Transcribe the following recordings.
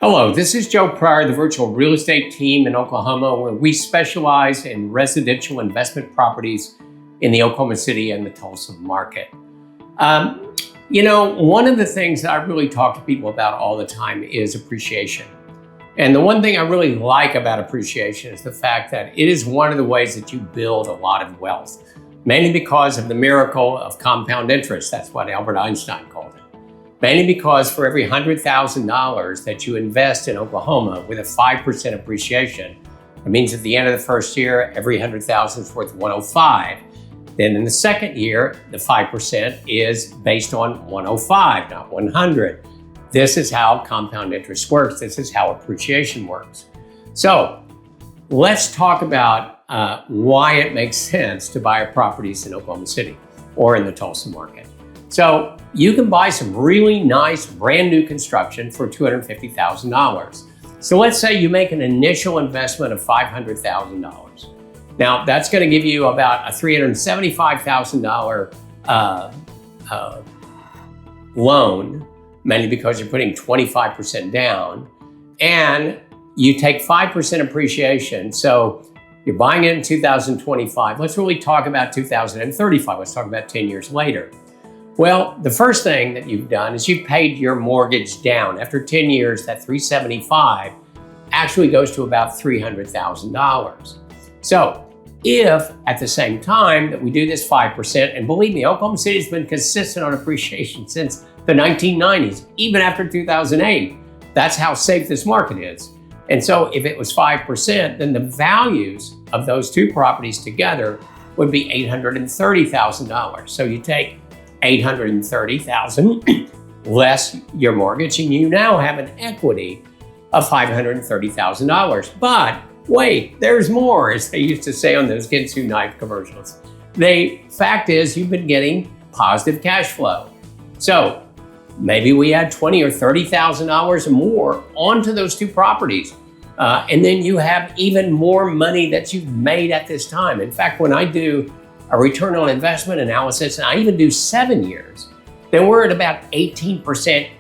Hello, this is Joe Pryor, the virtual real estate team in Oklahoma, where we specialize in residential investment properties in the Oklahoma City and the Tulsa market. One of the things that I really talk to people about all the time is appreciation. And the one thing I really like about appreciation is the fact that it is one of the ways that you build a lot of wealth, mainly because of the miracle of compound interest. That's what Albert Einstein called it. Mainly because for every $100,000 that you invest in Oklahoma with a 5% appreciation, it means at the end of the first year, every $100,000 is worth 105. Then in the second year, the 5% is based on 105, not 100. This is how compound interest works. This is how appreciation works. So let's talk about why it makes sense to buy properties in Oklahoma City or in the Tulsa market. So you can buy some really nice brand new construction for $250,000. So let's say you make an initial investment of $500,000. Now that's going to give you about a $375,000 loan, mainly because you're putting 25% down, and you take 5% appreciation. So you're buying it in 2025. Let's really talk about 2035. Let's talk about 10 years later. Well, the first thing that you've done is you've paid your mortgage down. After 10 years, that $375 actually goes to about $300,000. So if at the same time that we do this 5%, and believe me, Oklahoma City has been consistent on appreciation since the 1990s, even after 2008, that's how safe this market is. And so if it was 5%, then the values of those two properties together would be $830,000. So you take $830,000 less your mortgage, and you now have an equity of $530,000. But wait, there's more, as they used to say on those Ginsu knife commercials. The fact is, you've been getting positive cash flow. So maybe we add $20,000 or $30,000 more onto those two properties. And then you have even more money that you've made at this time. In fact, when I do a return on investment analysis, and I even do 7 years, then we're at about 18%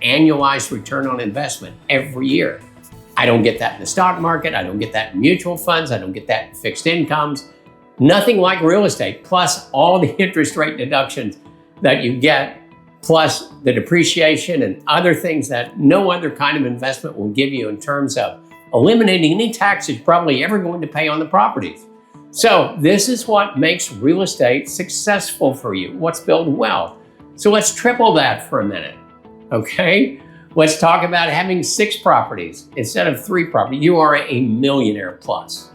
annualized return on investment every year. I don't get that in the stock market. I don't get that in mutual funds. I don't get that in fixed incomes. Nothing like real estate, plus all the interest rate deductions that you get, plus the depreciation and other things that no other kind of investment will give you in terms of eliminating any taxes you're probably ever going to pay on the properties. So this is what makes real estate successful for you. What's built wealth? So let's triple that for a minute, okay? Let's talk about having 6 properties instead of 3 properties. You are a millionaire plus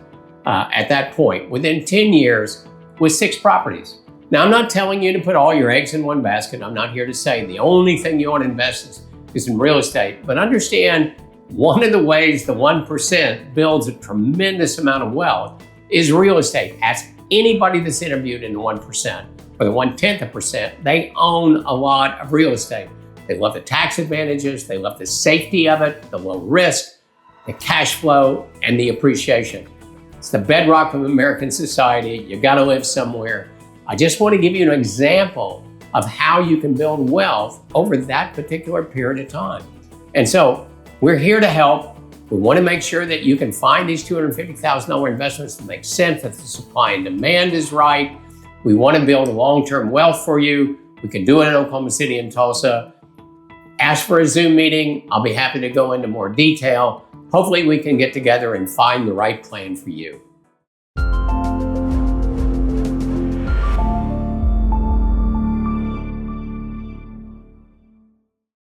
at that point, within 10 years with 6 properties. Now, I'm not telling you to put all your eggs in one basket. I'm not here to say the only thing you want to invest is in real estate, but understand one of the ways the 1% builds a tremendous amount of wealth is real estate. Ask anybody that's interviewed in the 1% or the 1/10%. They own a lot of real estate. They love the tax advantages. They love the safety of it, the low risk, the cash flow, and the appreciation. It's the bedrock of American society. You got to live somewhere. I just want to give you an example of how you can build wealth over that particular period of time. And so we're here to help. We want to make sure that you can find these $250,000 investments that make sense, that the supply and demand is right. We want to build long-term wealth for you. We can do it in Oklahoma City and Tulsa. Ask for a Zoom meeting. I'll be happy to go into more detail. Hopefully we can get together and find the right plan for you.